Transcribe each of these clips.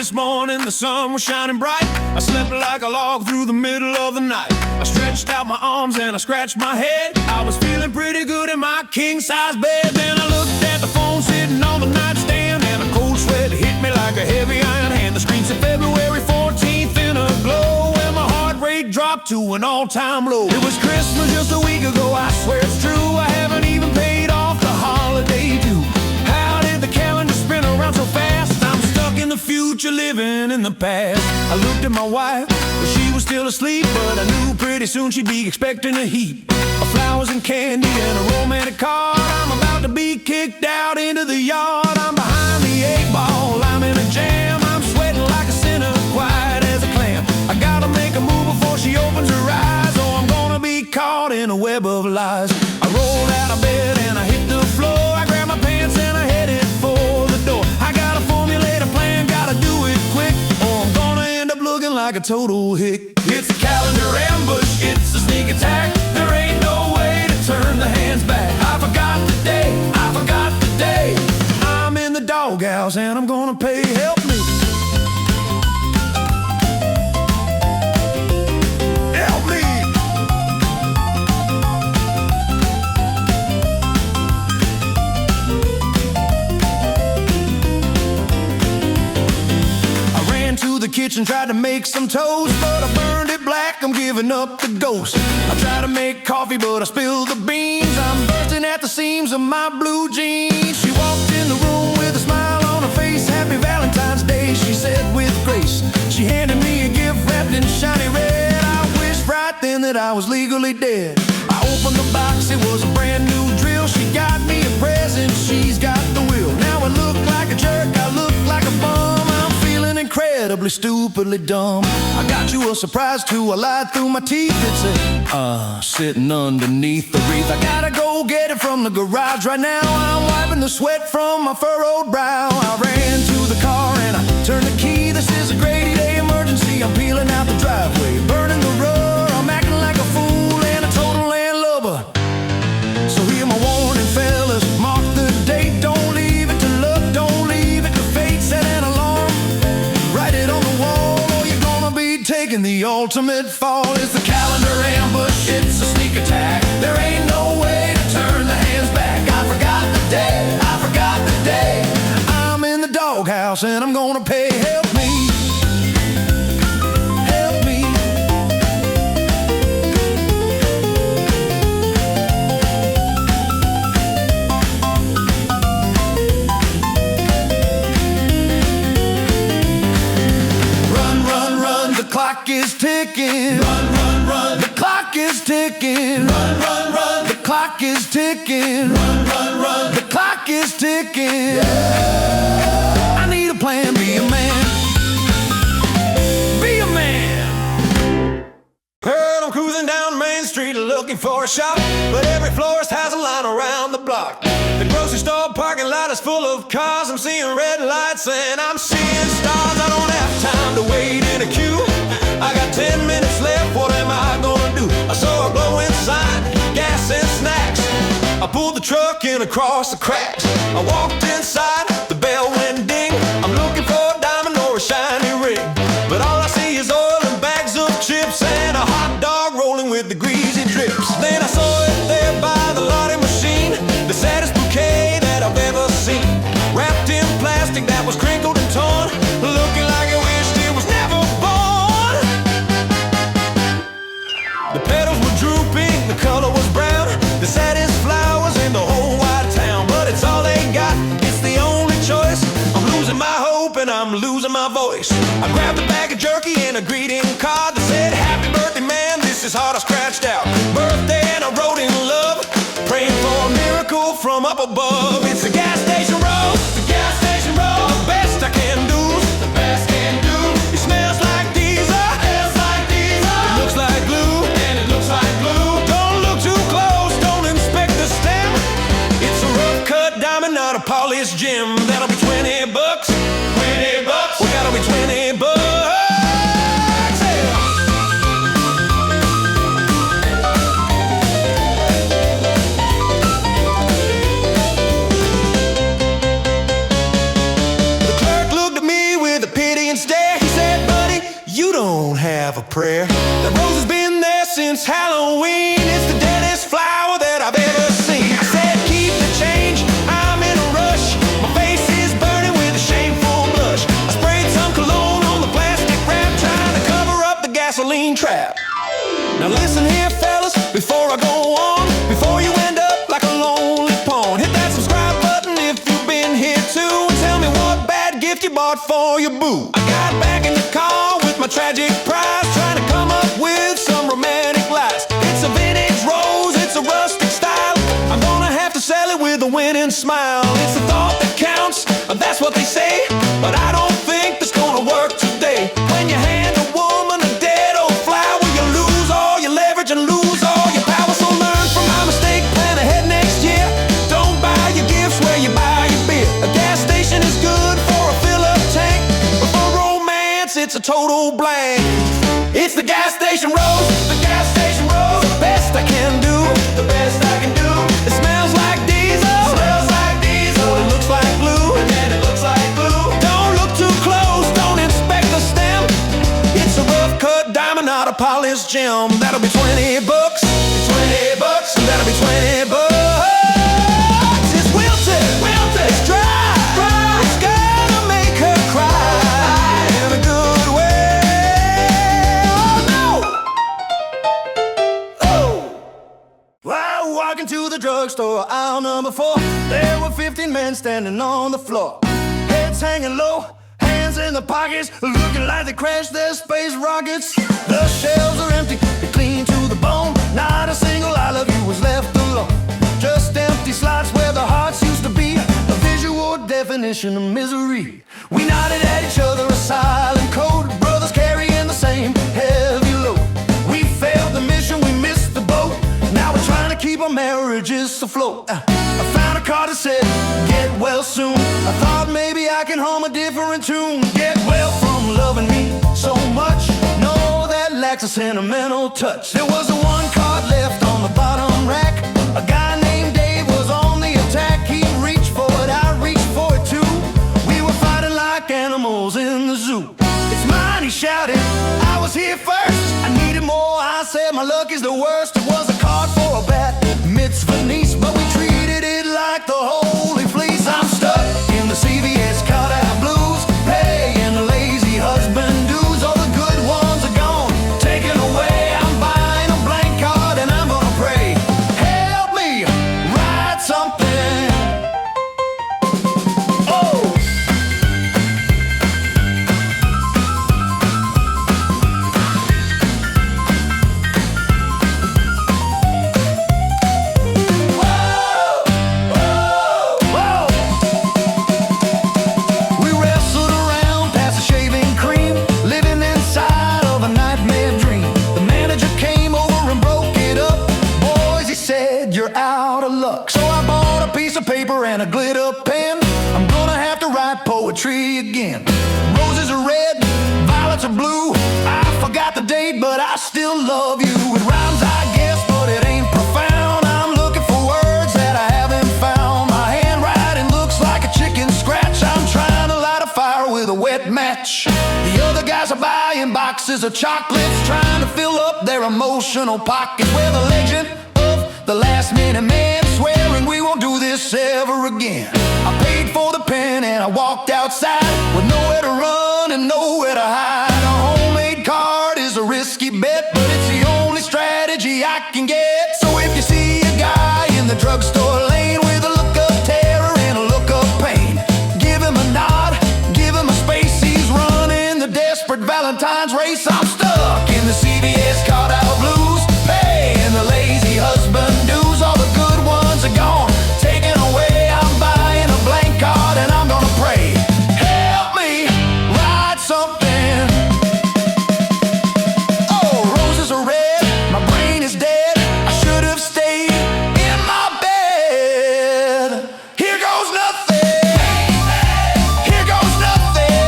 this morning, the sun was shining bright. I slept like a log through the middle of the night. I stretched out my arms and I scratched my head. I was feeling pretty good in my king-size bed. Then I looked at the phone sitting on the nightstand, and a cold sweat hit me like a heavy iron hand. The screen said February 14th in a glow, and my heart rate dropped to an all-time low. It was Christmas just a week ago, I swear it's true. I haven't even paid off the holiday due. How did the calendar spin around so fast? I'm stuck in the future, living in the past. I looked at my wife, but she was still asleep, but I knew pretty soon she'd be expecting a heap of flowers and candy and a romantic card. I'm about to be kicked out into the yard. I'm behind the 8-ball, I'm in a jam. I'm sweating like a sinner, quiet as a clam. I gotta make a move before she opens her eyes, or I'm gonna be caught in a web of lies. I rolled out of bed and I hit the floor. I grabbed my pants and I headed for the door. I gotta formulate a plan, gotta do it quick, or I'm gonna end up looking like a total hick. It's a calendar ambush, it's a sneak attack. There ain't no way to turn the hands back. I forgot the day, I forgot the day. I'm in the doghouse and I'm gonna pay, help me. Help me. I ran to the kitchen, tried to make some toast, but I burned it black, I'm giving up the ghost. I tried to make coffee, but I spilled the beans. I'm bursting at the seams of my blue jeans. She walked in the room with a smile on her face. Happy Valentine's Day, she said with grace. She handed me a gift wrapped in shiny red. I wished right then that I was legally dead. I opened the box, it was a brand new drill. She got me a present, she's got the wheel. Now I look like a jerk, I look like a bum. I'm feeling incredibly, stupidly dumb. I got you a surprise too, I lied through my teeth. It's sitting underneath the wreath. I gotta go get it from the garage right now. I'm wiping the sweat from my furrowed brow. I ran to the car and I turned the key. This is a Grady Day emergency. I'm peeling out the driveway, burning the rug. I'm acting like a fool and a total landlubber. So hear my warning, fellas, mark the date. Don't leave it to luck, don't leave it to fate. Set an alarm, write it on the wall, or you're gonna be taking the ultimate fall. It's the calendar ambush, it's a sneak attack. There ain't no way to turn the hands back. I forgot the day, I forgot the day. I'm in the doghouse and I'm gonna pay, help me. Help me. Run, run, run, the clock is ticking. Run, run, run, the clock is ticking. Run, run, run, the clock is ticking. Run, run, run, the clock is ticking. Yeah. I need a plan, be a man. Be a man. Well, I'm cruising down Main Street looking for a shop, but every florist has a line around the block. The grocery store parking lot is full of cars. I'm seeing red lights and I'm seeing stars. I don't have time to wait in a queue. I got 10 minutes left, what am I gonna do? I saw a glowing sign, gas and snacks. I pulled the truck in across the cracks. I walked inside, the bell went ding. I'm looking for a diamond or a shiny ring, but all I see is oil and bags of chips and a hot dog rolling with the greasy drips. Then I saw it there by the lottie machine, the saddest bouquet that I've ever seen, wrapped in plastic that was crinkled and torn, looking like it wished it was never born. The petals were drooping, the color was brown, the saddest flowers in the whole wide town. But it's all they got, it's the only choice. I'm losing my hope and I'm losing my voice. I grabbed a bag of jerky and a greeting card that said, happy birthday man, this is hard I scratched out. Birthday and I wrote in love, praying for a miracle from up above. It's the gas station road, the gas station road. The best I can do, the best can do. It smells like diesel, smells like diesel. It looks like glue, and it looks like glue. Don't look too close, don't inspect the stem. It's a rough cut diamond, not a polished gem. That'll be $20. 20 bucks. We gotta be 20 bucks. a prayer. The rose has been there since Halloween. It's the deadest flower that I've ever seen. I said keep the change, I'm in a rush. My face is burning with a shameful blush. I sprayed some cologne on the plastic wrap, trying to cover up the gasoline trap. Now listen here fellas, before I go on, before you end up like a lonely pawn, hit that subscribe button if you've been here too, and tell me what bad gift you bought for your boo. I got back in the car with my tragic prize, trying to come up with some romantic lies. It's a vintage rose, it's a rustic style, I'm gonna have to sell it with a winning smile. It's the thought that counts, that's what they say, but I don't think that's gonna work today. When you hand a woman a dead old flower, you lose all your leverage and lose all your power. So learn from my mistake, plan ahead next year. Don't buy your gifts where you buy your beer. A gas station is good for a fill-up tank, but for romance it's a total blank. It's the gas station rose, the gas station rose. The best I can do, the best I can do. It smells like diesel, smells like diesel. It looks like glue, and then it looks like glue. Don't look too close, don't inspect the stem. It's a rough cut diamond, not a polished gem. That'll be 20 bucks, 20 bucks, and that'll be 20 bucks. It's wilted, wilted, it's dry, dry. It's gonna make her cry in a good way. Oh no! Oh! While walking to the drugstore, aisle number 4, there were 15 men standing on the floor, heads hanging low, hands in the pockets, looking like they crashed their space rockets. The shelves are empty, they're clean to the bone. Not a single I love you was left alone. Just empty slots where the hearts used to be, a visual definition of misery. We nodded at each other, a silent code, brothers carrying the same heavy load. We failed the mission, we missed the boat, now we're trying to keep our marriages afloat. I found a card that said, get well soon. I thought maybe I can hum a different tune. Get well from loving me so much, no, that lacks a sentimental touch. There was a one card left on the bottom rack. A guy named Dave was on the attack. He reached for it, I reached for it too. We were fighting like animals in the zoo. It's mine, he shouted, I was here first. I needed more, I said my luck is the worst. It was a card for a bat mitzvah niece, but we treated it like the holy fleece. I'm stuck in the CVS cutout blues, paying the lazy husband dues. All the good ones are gone, taken away. I'm buying a blank card and I'm gonna pray, help me write something. Oh! Paper and a glitter pen, I'm gonna have to write poetry again. Roses are red, violets are blue. I forgot the date, but I still love you. It rhymes, I guess, but it ain't profound. I'm looking for words that I haven't found. My handwriting looks like a chicken scratch. I'm trying to light a fire with a wet match. The other guys are buying boxes of chocolates, trying to fill up their emotional pockets. We're the legend of the last minute man, swearing we won't do this ever again. I paid for the pen and I walked outside with nowhere to run and nowhere to hide. A homemade card is a risky bet, but it's the only strategy I can get. So if you see a guy in the drugstore lane with a look of terror and a look of pain, give him a nod, give him a space. He's running the desperate Valentine's race. I'm stuck in the CVS card out blues, paying the lazy husband dues. All the good ones are gone, taken away. I'm buying a blank card and I'm gonna pray, help me write something. Oh, roses are red, my brain is dead. I should have stayed in my bed. Here goes nothing, here goes nothing,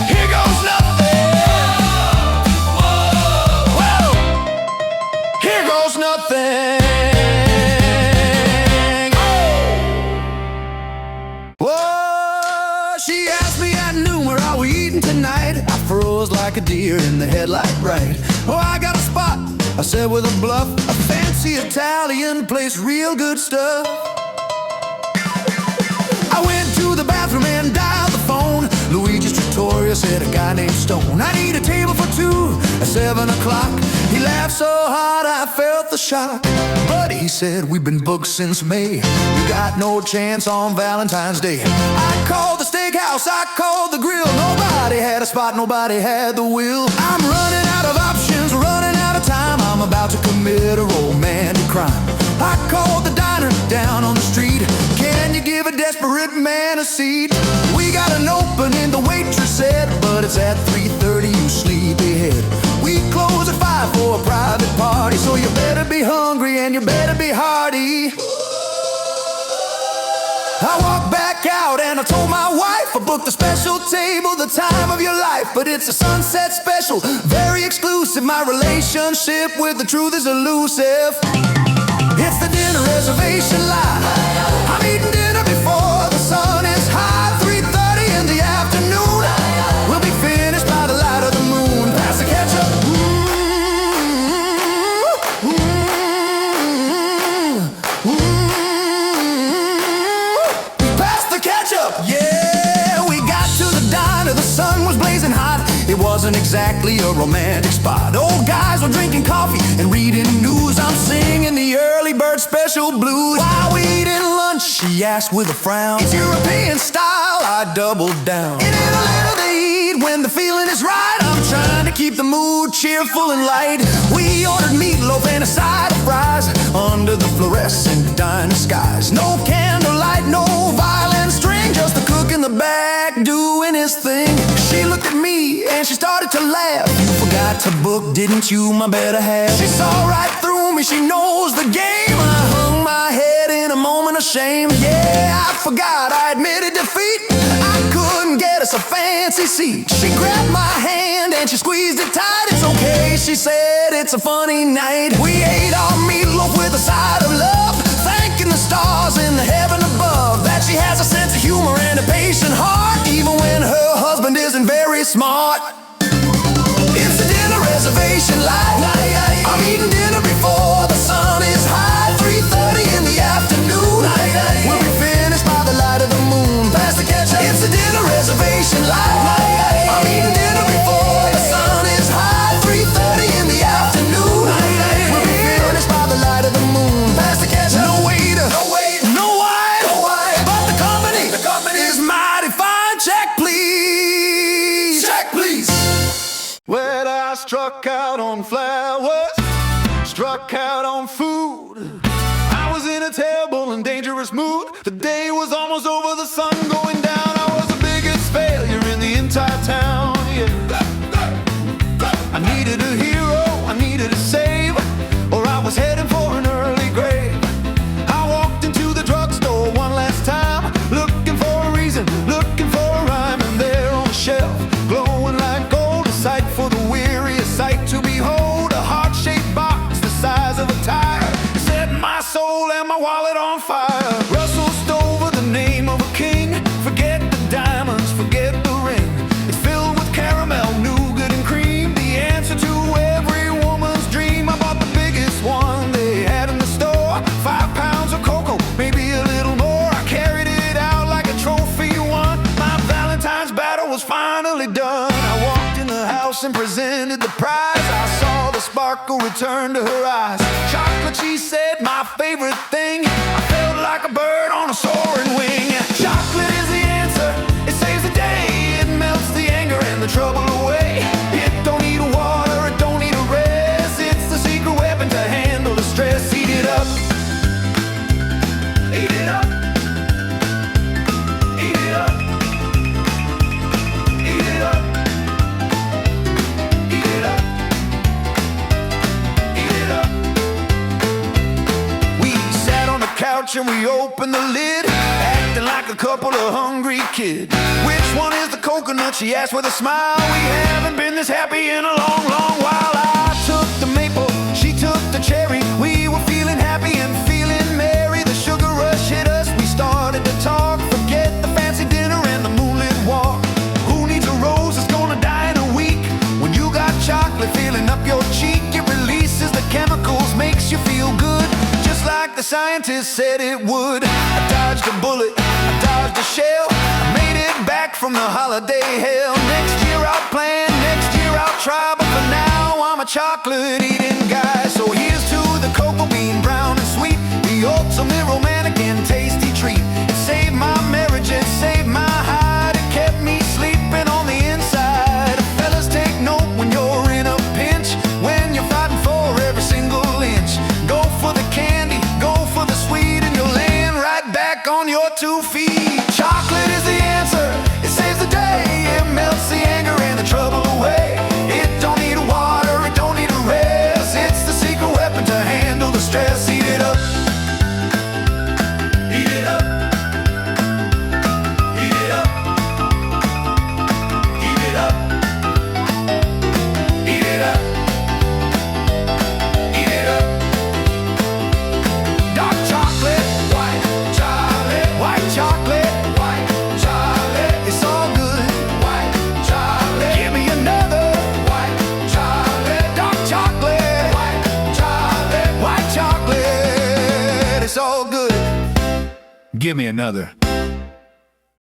here goes nothing. Whoa, here goes nothing. Whoa, she asked me at noon, where are we eating tonight? I froze like a deer in the headlight bright. Oh, I got a spot, I said with a bluff, a fancy Italian place, real good stuff. I went to the bathroom and dialed the phone. Luigi's Trattoria said a guy named Stone. I need a table for two at 7 o'clock. He laughed so hard I felt the shock. But he said, we've been booked since May. You got no chance on Valentine's Day. I called the steakhouse, I called the grill. Nobody had a spot, nobody had the will. I'm running out of options, running out of time. I'm about to commit a romantic crime. I called the diner down on the street. Can you give a desperate man a seat? We got an opening, the waitress said, but it's at 3:30, you sleepyhead. We close at 5 for a private party, so you better be hungry and you better be hearty. I walked back out and I told my wife I booked a special table, the time of your life. But it's a sunset special, very exclusive. My relationship with the truth is elusive. It's the dinner reservation line. I'm eating dinner before the sun is high. 3:30 in the afternoon. We'll be finished by the light of the moon. Pass the ketchup. Pass the ketchup. Yeah, we got to the diner. The sun was blazing hot. It wasn't exactly a romantic spot. Old guys were drinking coffee and reading news. I'm singing the early bird special blues. While we eating lunch, she asked with a frown, it's European style, I doubled down. In Italy they eat when the feeling is right. I'm trying to keep the mood cheerful and light. We ordered meatloaf and a side of fries under the fluorescent diner skies. No candlelight, no violin string, just the cook in the back doing his thing. She looked at me and she started to laugh. You forgot to book, didn't you, my better half? She saw right through me, she knows the game. I hung my head in a moment of shame. Yeah, I forgot, I admitted defeat. I couldn't get us a fancy seat. She grabbed my hand and she squeezed it tight. It's okay, she said, it's a funny night. We ate our meatloaf with a side of love, thanking the stars in the heaven above that she has a sense of humor and a patient heart, even when her husband isn't very smart. It's the dinner reservation line. I'm eating dinner before the sun is high. 3:30 in the afternoon. We'll be finished by the light of the moon. Pass the ketchup. It's the dinner reservation line. I'm eating dinner before the sun is high. 3:30 in the afternoon. We'll be finished by the light of the moon. Pass the ketchup. No waiter, no wine, but the company is mighty fine. Check please. Check please. Well, I struck out on flowers, struck out on food. I was in a terrible and dangerous mood. The day was almost over, the sun going down. I was the biggest failure in the entire town, yeah. I needed a hero, I needed a save, or I was heading for an early grave. I walked into the drugstore one last time, looking for a reason, looking for a rhyme. And there on the shelf, glowing like gold, a sight for the weary, a sight to behold, a heart-shaped box the size of a tire, set my soul and my wallet on fire. Russell Stover, the name of a king. Forget the diamonds, forget the ring. It's filled with caramel, nougat and cream, the answer to every woman's dream. I bought the biggest one they had in the store, 5 pounds of cocoa, maybe a little more. I carried it out like a trophy won. My Valentine's battle was finally done. I walked in the house and presented the prize. I saw the sparkle return to her eyes. Chocolate, she said, my favorite thing. I felt like a bird on a soaring wing. Chocolate is the answer, it saves the day. It melts the anger and the trouble away. It don't need water, it don't need a rest. It's the secret weapon to handle the stress. Heat it up, heat it up, heat it up, heat it up, heat it up, heat it up. We sat on the couch and we opened the lid, acting like a couple of hungry kids. Which one is the coconut? She asked with a smile. We haven't been this happy in a long, long while. I took the maple, she took the cherry. We were feeling happy and feeling merry. The sugar rush hit us, we started to talk. Forget the fancy dinner and the moonlit walk. Who needs a rose that's gonna die in a week? scientists said it would. I dodged a bullet, I dodged a shell, I made it back from the holiday hell. Next year I'll plan, next year I'll try, but for now I'm a chocolate-eating guy. So here's to the cocoa bean, brown and sweet, the ultimate romantic and tasty treat. It saved my marriage, it saved my hide, it kept me sleeping on the inside. Fellas, take note when you're in a pinch, when you're fighting for every single inch. Go for the candy, go for the sweet, and you'll land right back on your 2 feet. Chocolate is the answer, it saves the day, it melts the anger and the trouble away. It don't need water, it don't need a rest, it's the secret weapon to handle the stress. Eat it up, eat it up, eat it up, eat it up, eat it up, eat it up. Dark chocolate, white chocolate, white chocolate, white chocolate. It's all good. White chocolate. Give me another. White chocolate. Dark chocolate. White chocolate. White chocolate. It's all good. Give me another.